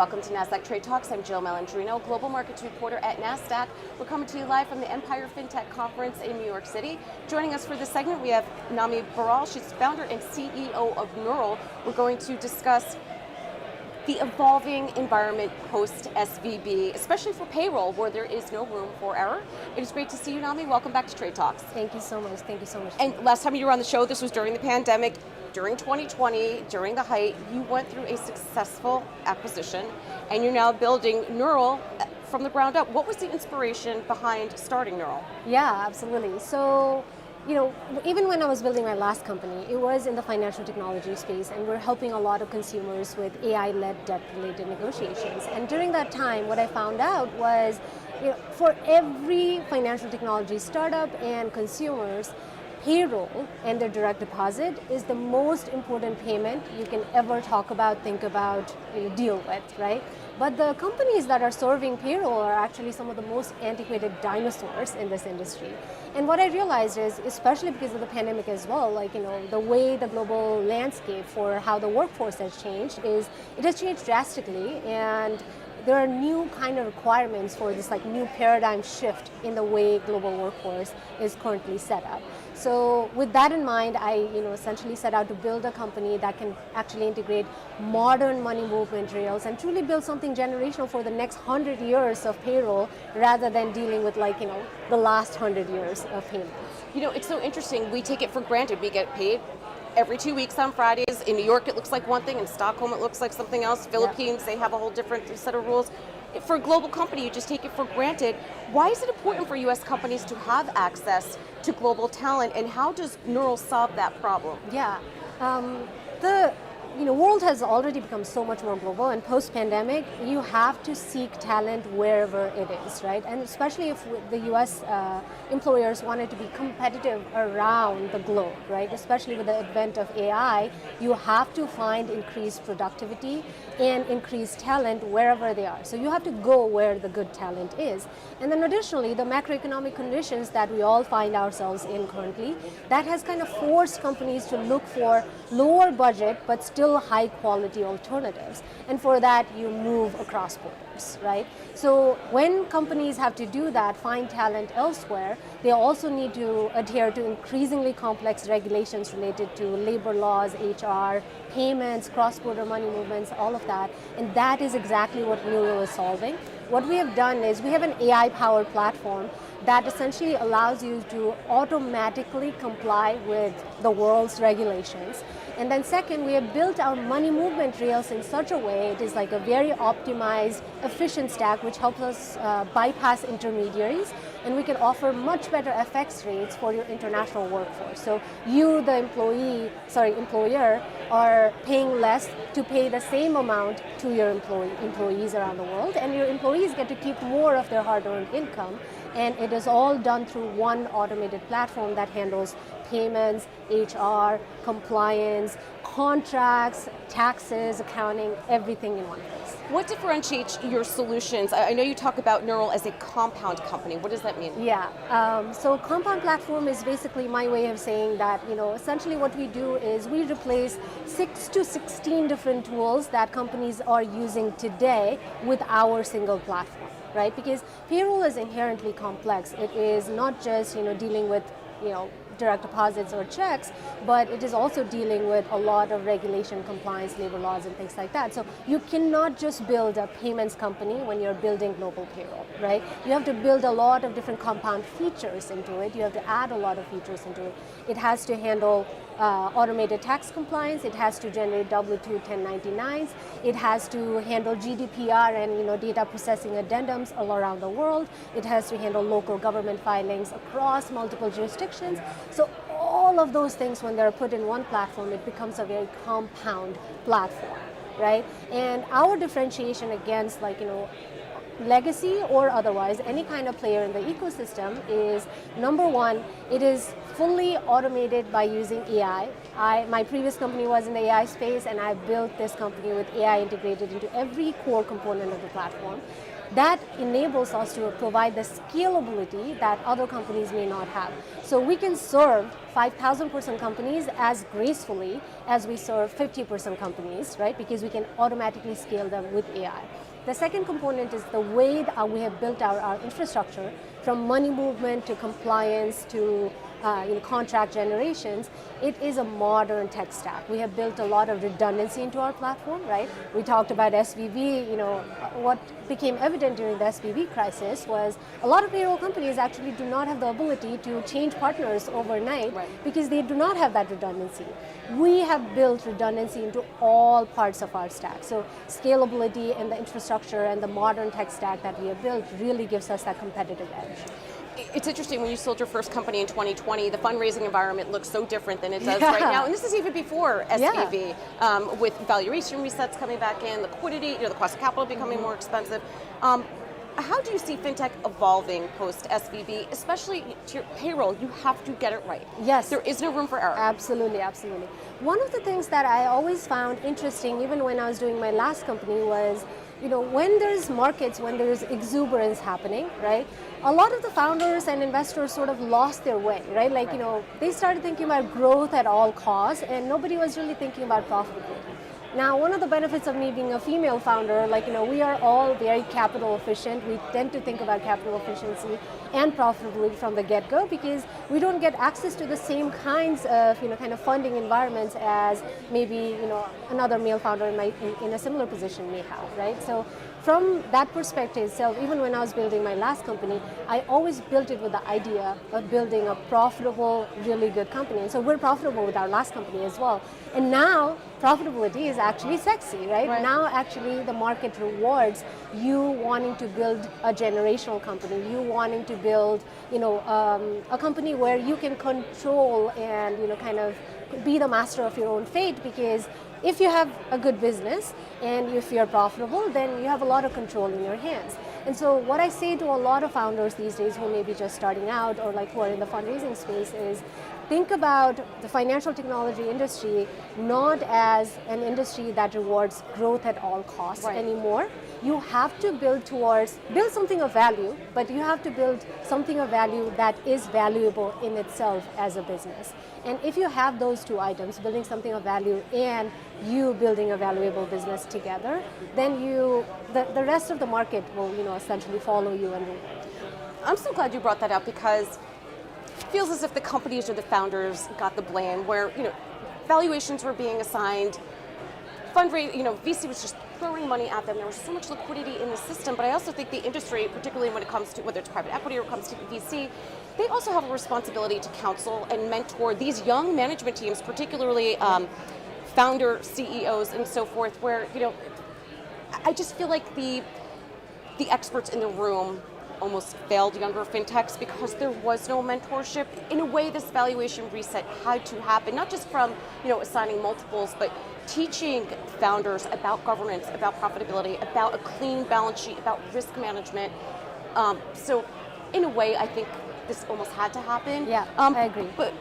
Welcome to Nasdaq TradeTalks. I'm Jill Malandrino, Global Markets Reporter at Nasdaq. We're coming to you live from the Empire Fintech Conference in New York City. Joining us for this segment, we have Nami Baral. She's founder and CEO of Niural. We're going to discuss the evolving environment post-SVB, especially for payroll, where there is no room for error. It is great to see you, Nami. Welcome back to Trade Talks. Thank you so much. Thank you so much. And last time you were on the show, this was during the pandemic. During 2020, during the height, you went through a successful acquisition, and you're now building Niural from the ground up. What was the inspiration behind starting Niural? Yeah, absolutely. So, even when I was building my last company, it was in the financial technology space, and we're helping a lot of consumers with AI-led debt-related negotiations. And during that time, what I found out was, for every financial technology startup and consumers, payroll and their direct deposit is the most important payment you can ever talk about, think about, deal with, right? But the companies that are serving payroll are actually some of the most antiquated dinosaurs in this industry. And what I realized is, especially because of the pandemic as well, the way the global landscape for how the workforce has changed is, it has changed drastically, and there are new kind of requirements for this new paradigm shift in the way global workforce is currently set up. So with that in mind, I essentially set out to build a company that can actually integrate modern money movement rails and truly build something generational for the next 100 years of payroll, rather than dealing with the last 100 years of payments. It's so interesting. We take it for granted. We get paid every 2 weeks on Fridays. In New York, it looks like one thing. In Stockholm, it looks like something else. Philippines, They have a whole different set of rules. For a global company, you just take it for granted. Why is it important for U.S. companies to have access to global talent, and how does Niural solve that problem? Yeah, the world has already become so much more global, and post-pandemic, you have to seek talent wherever it is, right? And especially if the U.S. Employers wanted to be competitive around the globe, right? Especially with the advent of AI, you have to find increased productivity and increased talent wherever they are. So you have to go where the good talent is. And then additionally, the macroeconomic conditions that we all find ourselves in currently, that has kind of forced companies to look for lower budget but still high quality alternatives. And for that, you move across borders, right? So when companies have to do that, find talent elsewhere, they also need to adhere to increasingly complex regulations related to labor laws, HR, payments, cross-border money movements, all of that. And that is exactly what Niural is solving. What we have done is we have an AI-powered platform that essentially allows you to automatically comply with the world's regulations. And then second, we have built our money movement rails in such a way, it is like a very optimized, efficient stack, which helps us bypass intermediaries, and we can offer much better FX rates for your international workforce. So you, the employer, are paying less to pay the same amount to your employees around the world, and your employees get to keep more of their hard-earned income. And it is all done through one automated platform that handles payments, HR, compliance, contracts, taxes, accounting, everything in one place. What differentiates your solutions? I know you talk about Niural as a compound company. What does that mean? Yeah, so compound platform is basically my way of saying that, essentially what we do is we replace 6 to 16 different tools that companies are using today with our single platform, right? Because payroll is inherently complex. It is not just, dealing with, direct deposits or checks, but it is also dealing with a lot of regulation, compliance, labor laws, and things like that. So you cannot just build a payments company when you're building global payroll, right? You have to build a lot of different compound features into it. You have to add a lot of features into it. It has to handle automated tax compliance. It has to generate W-2 1099s. It has to handle GDPR and data processing addendums all around the world. It has to handle local government filings across multiple jurisdictions. So all of those things, when they're put in one platform, it becomes a very compound platform, right? And our differentiation against legacy or otherwise, any kind of player in the ecosystem is, number one, it is fully automated by using AI. My previous company was in the AI space, and I built this company with AI integrated into every core component of the platform. That enables us to provide the scalability that other companies may not have. So we can serve 5,000-person companies as gracefully as we serve 50% companies, right? Because we can automatically scale them with AI. The second component is the way that we have built our infrastructure, from money movement to compliance to contract generations. It is a modern tech stack. We have built a lot of redundancy into our platform, right? We talked about SVB. What became evident during the SVB crisis was a lot of payroll companies actually do not have the ability to change partners overnight, right, because they do not have that redundancy. We have built redundancy into all parts of our stack. So scalability and the infrastructure and the modern tech stack that we have built really gives us that competitive edge. It's interesting, when you sold your first company in 2020, the fundraising environment looks so different than it does right now. And this is even before SVB, with valuation resets coming back in, liquidity, the cost of capital becoming more expensive. How do you see fintech evolving post SVB, especially to your payroll? You have to get it right. Yes. There is no room for error. Absolutely, absolutely. One of the things that I always found interesting, even when I was doing my last company, was when there's markets, when there's exuberance happening, right? A lot of the founders and investors sort of lost their way, right? They started thinking about growth at all costs, and nobody was really thinking about profitability. Now, one of the benefits of me being a female founder, we are all very capital efficient. We tend to think about capital efficiency and profitability from the get-go, because we don't get access to the same kinds of, kind of funding environments as maybe, another male founder in a similar position may have, right? So from that perspective itself, even when I was building my last company, I always built it with the idea of building a profitable, really good company. And so we're profitable with our last company as well. And now profitability is actually sexy, right? Now actually the market rewards you wanting to build a generational company, you wanting to build, a company where you can control and, kind of be the master of your own fate, because if you have a good business and if you're profitable, then you have a lot of control in your hands. And so what I say to a lot of founders these days who may be just starting out or who are in the fundraising space is, think about the financial technology industry not as an industry that rewards growth at all costs anymore. You have to build something of value, but you have to build something of value that is valuable in itself as a business. And if you have those two items, building something of value and you building a valuable business together, then the rest of the market will essentially follow you and reward. I'm so glad you brought that up, because it feels as if the companies or the founders got the blame, where valuations were being assigned, VC was just throwing money at them. There was so much liquidity in the system, but I also think the industry, particularly when it comes to whether it's private equity or it comes to VC, they also have a responsibility to counsel and mentor these young management teams, particularly founder CEOs and so forth, where I just feel like the experts in the room almost failed younger fintechs because there was no mentorship. In a way, this valuation reset had to happen, not just from assigning multiples, but teaching founders about governance, about profitability, about a clean balance sheet, about risk management. So in a way, I think this almost had to happen. Yeah, I agree. But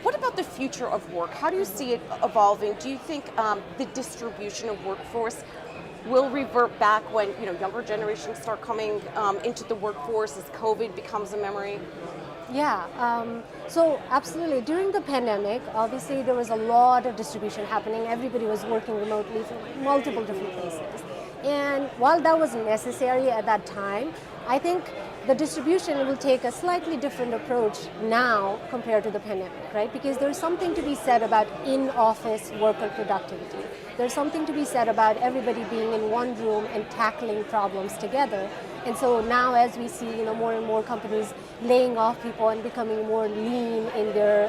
what about the future of work? How do you see it evolving? Do you think the distribution of workforce will revert back when younger generations start coming into the workforce as COVID becomes a memory? Yeah, so absolutely. During the pandemic, obviously there was a lot of distribution happening. Everybody was working remotely from multiple different places. And while that was necessary at that time, I think the distribution will take a slightly different approach now compared to the pandemic, right? Because there's something to be said about in-office worker productivity. There's something to be said about everybody being in one room and tackling problems together. And so now, as we see, more and more companies laying off people and becoming more lean in their,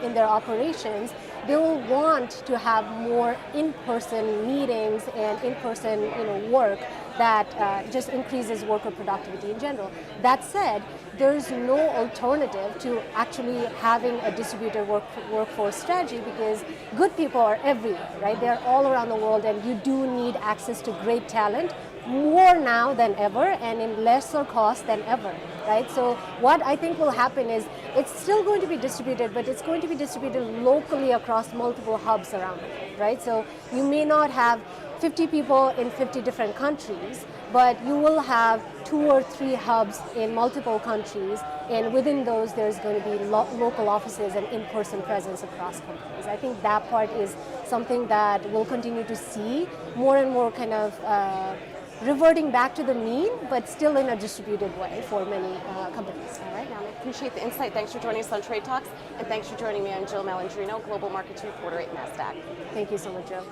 in their operations, they will want to have more in-person meetings and in-person, work that just increases worker productivity in general. That said, there's no alternative to actually having a distributed workforce strategy, because good people are everywhere, right? They're all around the world, and you do need access to great talent more now than ever and in lesser cost than ever, right? So what I think will happen is it's still going to be distributed, but it's going to be distributed locally across multiple hubs around the world, right? So you may not have 50 people in 50 different countries, but you will have 2 or 3 hubs in multiple countries, and within those there's going to be local offices and in-person presence across companies. I think that part is something that we'll continue to see more and more kind of reverting back to the mean, but still in a distributed way for many companies. All right, Nami, appreciate the insight. Thanks for joining us on Trade Talks, and thanks for joining me. I'm Jill Malandrino, Global Markets Reporter at Nasdaq. Thank you so much, Joe.